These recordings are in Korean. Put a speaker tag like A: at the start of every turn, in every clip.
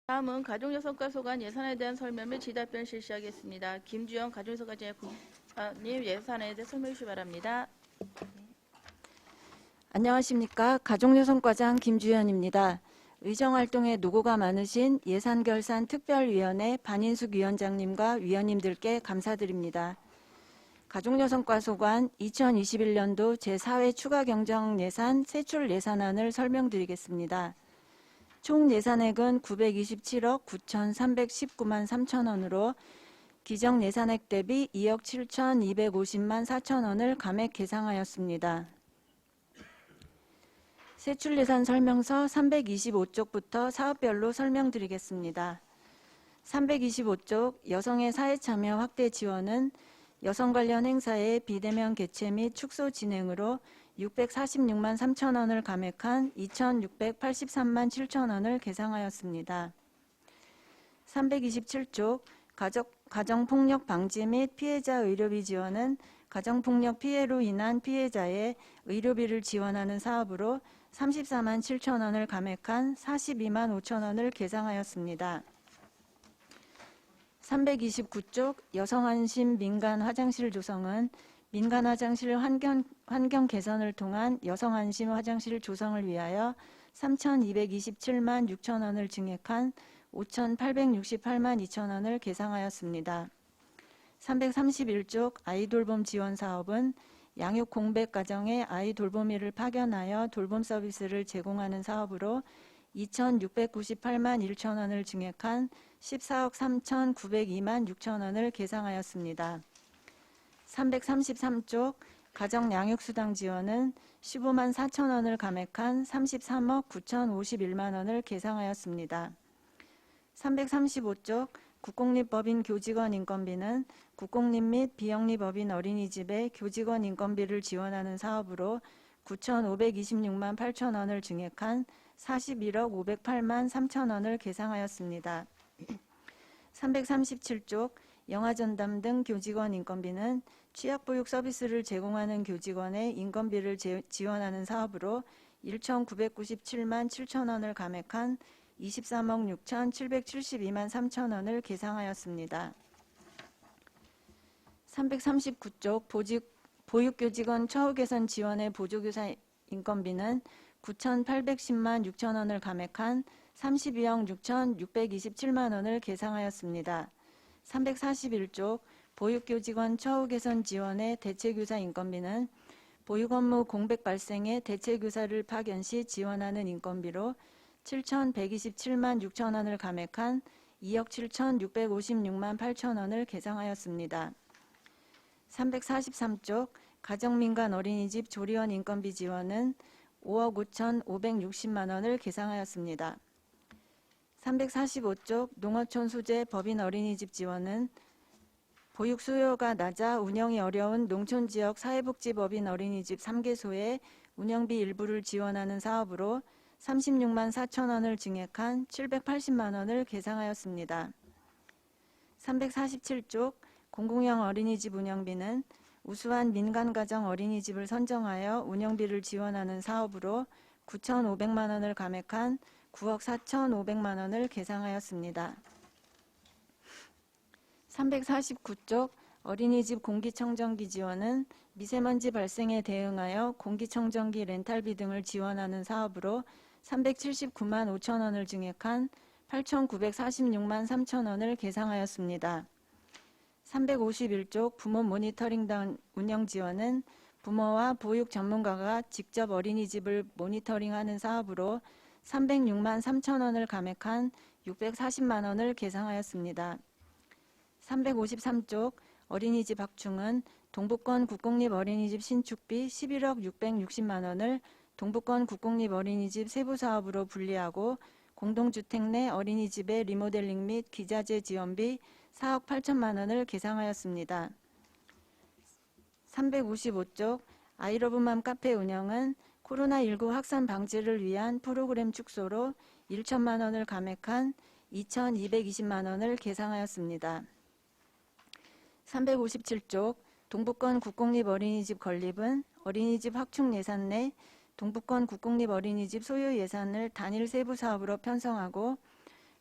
A: 다음은 가족여성과 소관 예산에 대한 설명 및 질답변 실시하겠습니다. 김주영 가족여성가정의 국장님 예산에 대해 설명해 주시기 바랍니다.
B: 안녕하십니까. 가족여성과장 김주연입니다. 의정활동에 노고가 많으신 예산결산특별위원회 반인숙 위원장님과 위원님들께 감사드립니다. 가족여성과 소관 2021년도 제4회 추가경정예산 세출예산안을 설명드리겠습니다. 총 예산액은 927억 9,319만 3천원으로 기정예산액 대비 2억 7,250만 4천원을 감액 계상하였습니다. 세출예산 설명서 325쪽부터 사업별로 설명드리겠습니다. 325쪽 여성의 사회참여 확대 지원은 여성 관련 행사의 비대면 개최 및 축소 진행으로 646만 3천원을 감액한 2,683만 7천원을 계상하였습니다. 327쪽 가정폭력 방지 및 피해자 의료비 지원은 가정폭력 피해로 인한 피해자의 의료비를 지원하는 사업으로 34만 7천원을 감액한 42만 5천원을 계상하였습니다. 329쪽 여성안심 민간 화장실 조성은 민간 화장실 환경 개선을 통한 여성안심 화장실 조성을 위하여 3,227만 6천원을 증액한 5,868만 2천원을 계상하였습니다. 331쪽 아이돌봄 지원 사업은 양육 공백 가정에 아이 돌보미를 파견하여 돌봄 서비스를 제공하는 사업으로 2,698만 1천원을 증액한 14억 3,902만 6천원을 계상하였습니다. 333쪽 가정 양육수당 지원은 15만 4천원을 감액한 33억 9,051만원을 계상하였습니다. 335쪽 국공립법인 교직원 인건비는 국공립 및 비영리법인 어린이집의 교직원 인건비를 지원하는 사업으로 9,526만 8천원을 증액한 41억 508만 3천원을 계상하였습니다. 337쪽 영아전담 등 교직원 인건비는 취약보육 서비스를 제공하는 교직원의 인건비를 지원하는 사업으로 1,997만 7천원을 감액한 23억 6,772만 3천원을 계상하였습니다. 339쪽 보육교직원 처우 개선 지원의 보조교사 인건비는 9,810만 6천원을 감액한 32억 6,627만원을 계상하였습니다. 341쪽 보육교직원 처우 개선 지원의 대체교사 인건비는 보육 업무 공백 발생에 대체교사를 파견 시 지원하는 인건비로 7,127만 6천원을 감액한 2억 7,656만 8천원을 계상하였습니다. 343쪽 가정민간 어린이집 조리원 인건비 지원은 5억 5,560만원을 계상하였습니다. 345쪽 농어촌 소재 법인 어린이집 지원은 보육 수요가 낮아 운영이 어려운 농촌지역 사회복지법인 어린이집 3개소의 운영비 일부를 지원하는 사업으로 36만 4천원을 증액한 780만원을 계상하였습니다. 347쪽 공공형 어린이집 운영비는 우수한 민간가정 어린이집을 선정하여 운영비를 지원하는 사업으로 9,500만원을 감액한 9억 4,500만원을 계상하였습니다. 349쪽 어린이집 공기청정기 지원은 미세먼지 발생에 대응하여 공기청정기 렌탈비 등을 지원하는 사업으로 379만 5천원을 증액한 8,946만 3천원을 계상하였습니다. 351쪽 부모 모니터링단 운영 지원은 부모와 보육 전문가가 직접 어린이집을 모니터링하는 사업으로 306만 3천원을 감액한 640만원을 계상하였습니다. 353쪽 어린이집 확충은 동북권 국공립 어린이집 신축비 11억 660만원을 동북권 국공립 어린이집 세부사업으로 분리하고 공동주택 내 어린이집의 리모델링 및 기자재 지원비 4억 8천만원을 계상하였습니다. 355쪽 아이러브맘 카페 운영은 코로나19 확산 방지를 위한 프로그램 축소로 1천만원을 감액한 2,220만원을 계상하였습니다. 357쪽 동북권 국공립 어린이집 건립은 어린이집 확충 예산 내 동북권 국공립 어린이집 소유 예산을 단일 세부 사업으로 편성하고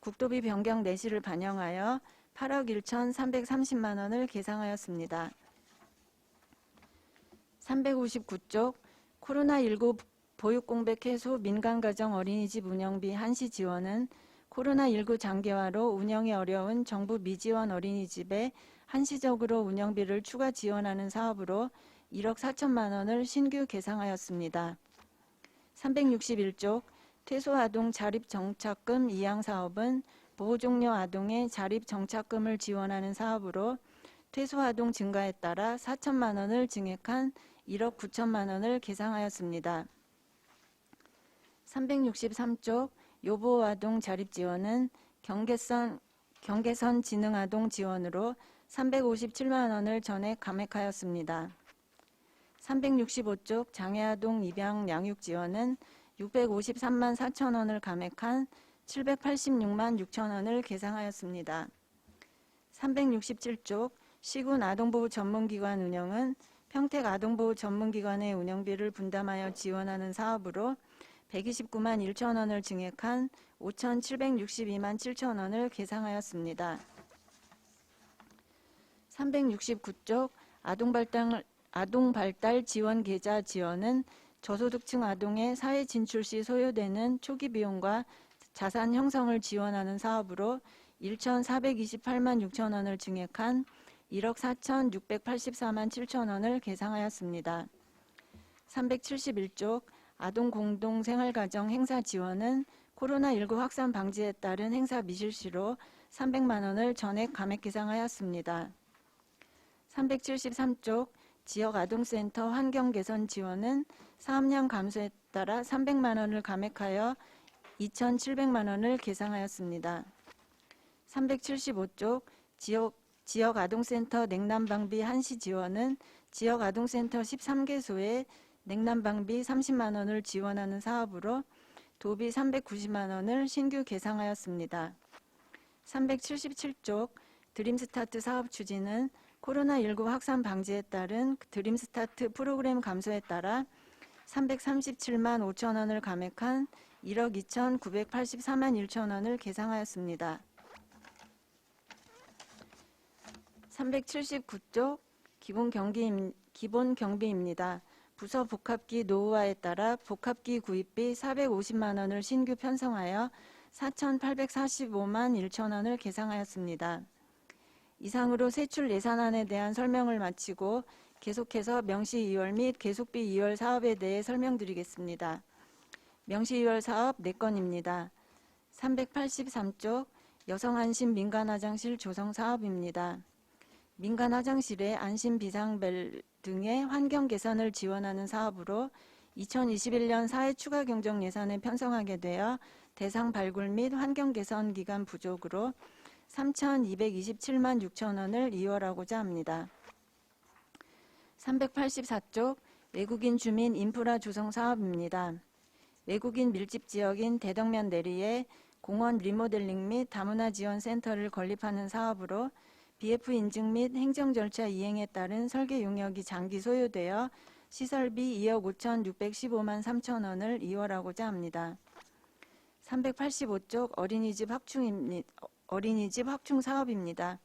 B: 국도비 변경 내시를 반영하여 8억 1,330만 원을 계상하였습니다. 359쪽 코로나19 보육공백 해소 민간가정 어린이집 운영비 한시 지원은 코로나19 장기화로 운영이 어려운 정부 미지원 어린이집에 한시적으로 운영비를 추가 지원하는 사업으로 1억 4천만 원을 신규 계상하였습니다. 361쪽 퇴소아동 자립정착금 이양사업은 보호종료 아동의 자립정착금을 지원하는 사업으로 퇴소아동 증가에 따라 4천만 원을 증액한 1억 9천만 원을 계상하였습니다. 363쪽 요보아동 자립지원은 경계선 지능아동 지원으로 357만 원을 전액 감액하였습니다. 365쪽 장애아동 입양 양육 지원은 653만 4천 원을 감액한 786만 6천 원을 계상하였습니다. 367쪽 시군 아동보호 전문기관 운영은 평택 아동보호 전문기관의 운영비를 분담하여 지원하는 사업으로 129만 1천 원을 증액한 5,762만 7천 원을 계상하였습니다. 369쪽 아동발달 지원 계좌 지원은 저소득층 아동의 사회 진출 시 소요되는 초기 비용과 자산 형성을 지원하는 사업으로 1,428만 6천 원을 증액한 1억 4,684만 7천 원을 계상하였습니다. 371쪽 아동공동생활가정 행사 지원은 코로나19 확산 방지에 따른 행사 미실시로 300만 원을 전액 감액 계상하였습니다. 373쪽 지역아동센터 환경개선 지원은 사업량 감소에 따라 300만 원을 감액하여 2,700만 원을 계상하였습니다. 375쪽 지역아동센터 냉난방비 한시 지원은 지역아동센터 13개소에 냉난방비 30만 원을 지원하는 사업으로 도비 390만 원을 신규 계상하였습니다. 377쪽 드림스타트 사업 추진은 코로나19 확산 방지에 따른 드림스타트 프로그램 감소에 따라 337만 5천 원을 감액한 1억 2,984만 1천 원을 계상하였습니다. 379쪽 기본 경비입니다. 부서 복합기 노후화에 따라 복합기 구입비 450만 원을 신규 편성하여 4,845만 1천 원을 계상하였습니다. 이상으로 세출 예산안에 대한 설명을 마치고 계속해서 명시 2월 및 계속비 2월 사업에 대해 설명드리겠습니다. 명시 2월 사업 4건입니다. 383쪽 여성안심 민간화장실 조성 사업입니다. 민간화장실의 안심 비상벨 등의 환경 개선을 지원하는 사업으로 2021년 사회 추가 경정 예산에 편성하게 되어 대상 발굴 및 환경 개선 기간 부족으로 3,227만 6천 원을 이월하고자 합니다. 384쪽 외국인 주민 인프라 조성 사업입니다. 외국인 밀집 지역인 대덕면 내리에 공원 리모델링 및 다문화 지원 센터를 건립하는 사업으로 BF 인증 및 행정 절차 이행에 따른 설계 용역이 장기 소요되어 시설비 2억 5,615만 3천 원을 이월하고자 합니다. 385쪽 어린이집 확충 사업입니다.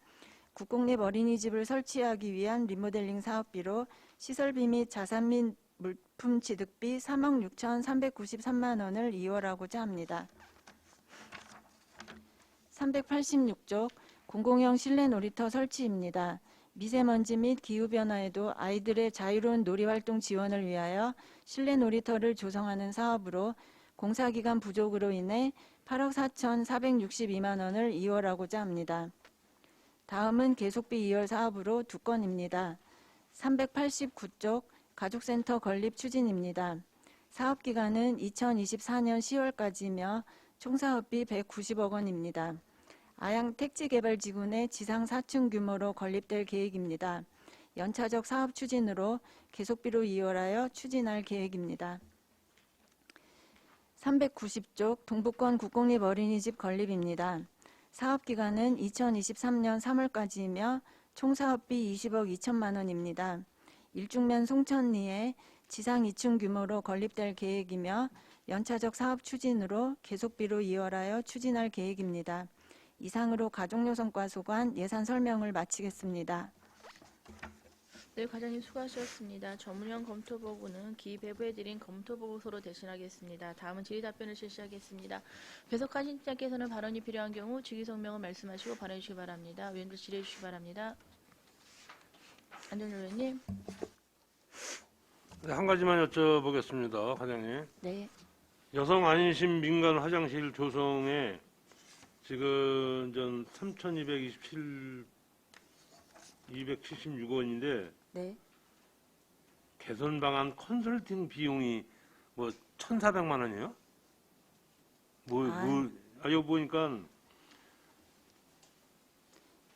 B: 국공립 어린이집을 설치하기 위한 리모델링 사업비로 시설비 및 자산 및 물품 취득비 3억 6,393만 원을 이월하고자 합니다. 386쪽 공공형 실내 놀이터 설치입니다. 미세먼지 및 기후변화에도 아이들의 자유로운 놀이활동 지원을 위하여 실내 놀이터를 조성하는 사업으로 공사기간 부족으로 인해 8억 4,462만 원을 이월하고자 합니다. 다음은 계속비 2월 사업으로 2건입니다. 389쪽 가족센터 건립 추진입니다. 사업기간은 2024년 10월까지며 총사업비 190억 원입니다. 아양 택지개발지구 내 지상 4층 규모로 건립될 계획입니다. 연차적 사업 추진으로 계속비로 이월하여 추진할 계획입니다. 390쪽 동북권 국공립 어린이집 건립입니다. 사업기간은 2023년 3월까지이며 총사업비 20억 2천만 원입니다. 일중면 송천리에 지상 2층 규모로 건립될 계획이며 연차적 사업 추진으로 계속비로 이월하여 추진할 계획입니다. 이상으로 가족노선과소관 예산 설명을 마치겠습니다.
A: 네, 과장님 수고하셨습니다. 전문형 검토보고는 기배부해드린 검토보고서로 대신하겠습니다. 다음은 질의답변을 실시하겠습니다. 배석하신 팀장께서는 발언이 필요한 경우 직위성명을 말씀하시고 발언해 주시기 바랍니다. 의원들 질의해 주시기 바랍니다. 안전열 의원님.
C: 네, 한 가지만 여쭤보겠습니다, 과장님.
B: 네,
C: 여성 안심 민간 화장실 조성에 지금 전 276원인데
B: 네.
C: 개선 방안 컨설팅 비용이 뭐 1,400만 원이에요? 여기 보니까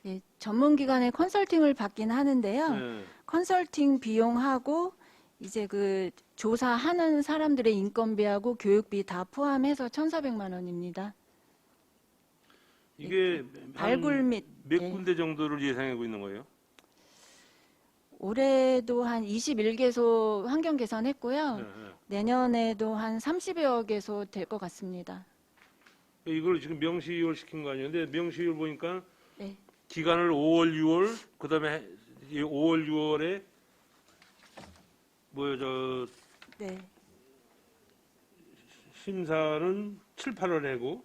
B: 예, 전문기관의 컨설팅을 받긴 하는데요.
C: 네,
B: 컨설팅 비용하고 이제 그 조사하는 사람들의 인건비하고 교육비 다 포함해서 1,400만 원입니다.
C: 이게
B: 발굴 및
C: 몇
B: 예.
C: 군데 정도를 예상하고 있는 거예요?
B: 올해도 한 21개소 환경 개선했고요.
C: 네, 네.
B: 내년에도 한 30여 개소 될 것 같습니다.
C: 이걸 지금 명시이월 시킨 거 아니에요? 근데 명시이월 보니까
B: 네.
C: 기간을 5월, 6월, 그 다음에 5월, 6월에
B: 네.
C: 심사는 7, 8월에 하고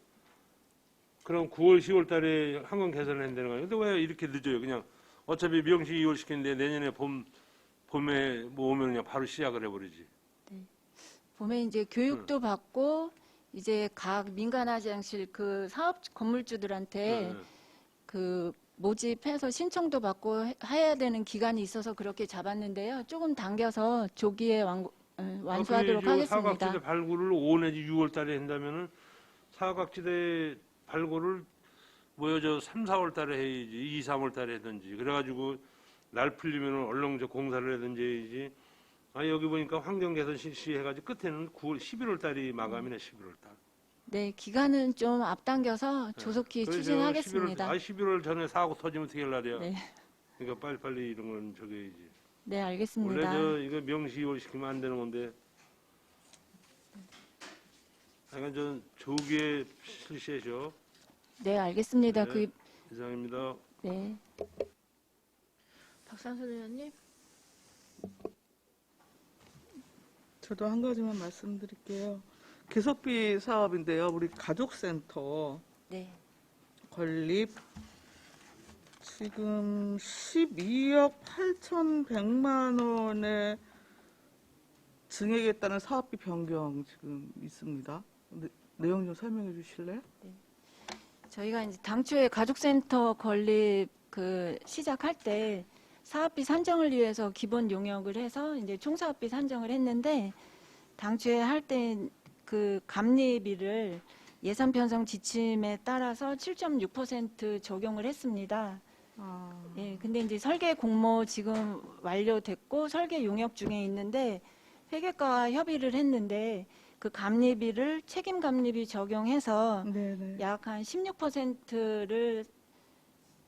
C: 그럼 9월, 10월 달에 한건 개선을 한다는 거예요. 근데 왜 이렇게 늦어요? 그냥 어차피 명시 2월 시켰는데 내년에 봄에 뭐 오면 그냥 바로 시작을 해버리지.
B: 봄에 이제 교육도 받고 이제 각 민간 화장실 그 사업 건물주들한테
C: 네.
B: 그 모집해서 신청도 받고 해야 되는 기간이 있어서 그렇게 잡았는데요. 조금 당겨서 조기에 완수하도록 하겠습니다.
C: 사각지대 발굴을 5 내지 6월 달에 한다면은 사각지대 발굴을 3, 4월 달에 해야지. 2, 3월 달에 하든지. 그래가지고 날 풀리면은 얼른 공사를 하든지 해야지. 여기 보니까 환경 개선 실시해가지고 끝에는 9월, 11월 달이 마감이네. 11월 달.
B: 네, 기간은 좀 앞당겨서 조속히
C: 그래서
B: 추진하겠습니다.
C: 11월 전에 사고 터지면 어떻게 할 날이야.
B: 네,
C: 그러니까 빨리빨리 이런 건 저기 해야지.
B: 네,
C: 원래
B: 알겠습니다.
C: 이거 명시이월 시키면 안 되는 건데. 하여간 전 조기에 실시해줘.
B: 네, 알겠습니다.
C: 네. 이상입니다.
B: 네.
A: 박상선 의원님.
D: 저도 한 가지만 말씀드릴게요. 계속비 사업인데요. 우리 가족센터
B: 네.
D: 건립 지금 12억 8,100만 원에 증액했다는 사업비 변경 지금 있습니다. 내용 좀 설명해 주실래요?
B: 저희가 이제 당초에 가족센터 건립 시작할 때 사업비 산정을 위해서 기본 용역을 해서 이제 총사업비 산정을 했는데 당초에 할 때 그 감리비를 예산 편성 지침에 따라서 7.6% 적용을 했습니다. 예, 근데 이제 설계 공모 지금 완료됐고 설계 용역 중에 있는데 회계과와 협의를 했는데 그 감리비를 책임 감리비 적용해서
D: 네네.
B: 약 한 16%를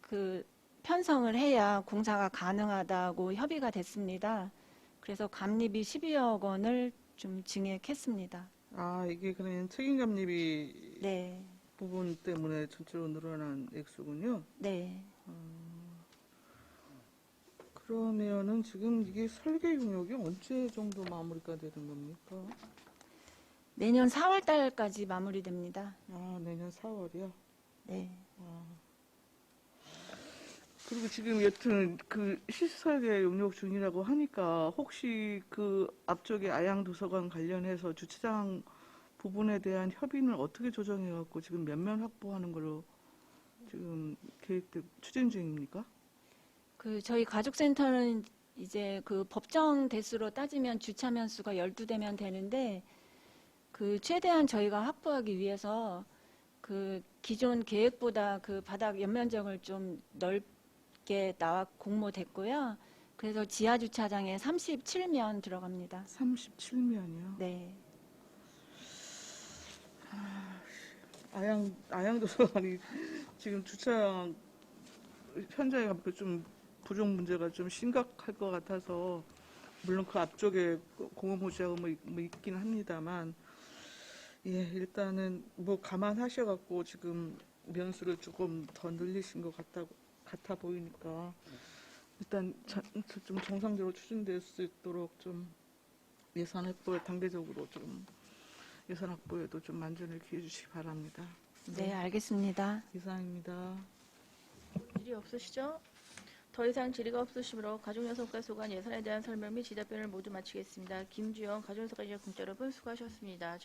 B: 그 편성을 해야 공사가 가능하다고 협의가 됐습니다. 그래서 감리비 12억 원을 좀 증액했습니다.
D: 이게 그냥 책임감리비
B: 네,
D: 부분 때문에 전체로 늘어난 액수군요.
B: 네.
D: 그러면은 지금 이게 설계 용역이 언제 정도 마무리가 되는 겁니까?
B: 내년 4월 달까지 마무리됩니다.
D: 내년 4월이요?
B: 네.
D: 그리고 지금 여튼 그 실설계 용역 중이라고 하니까 혹시 그 앞쪽에 아양도서관 관련해서 주차장 부분에 대한 협의는 어떻게 조정해갖고 지금 몇면 확보하는 걸로 지금 추진 중입니까?
B: 저희 가족센터는 이제 그 법정 대수로 따지면 주차면 수가 12대면 되는데 최대한 저희가 확보하기 위해서 기존 계획보다 바닥 연면적을 좀 넓게 공모됐고요. 그래서 지하 주차장에 37면 들어갑니다.
D: 37면이요?
B: 네.
D: 아양도서관이 지금 주차장 현장에 좀 부족 문제가 좀 심각할 것 같아서 물론 그 앞쪽에 공업호지하고 뭐 있긴 합니다만 예, 일단은 뭐 감안하셔갖고 지금 면수를 조금 더 늘리신 것 같아 보이니까 일단 좀 정상적으로 추진될 수 있도록 좀 예산 확보에 단계적으로 좀 예산 확보에도 좀 만전을 기해 주시기 바랍니다.
B: 네, 알겠습니다.
D: 이상입니다.
A: 질의 없으시죠? 더 이상 질의가 없으시므로 가족연속과 소관 예산에 대한 설명 및 질의답변을 모두 마치겠습니다. 김주영 가족연속과 공자 여러분 수고하셨습니다.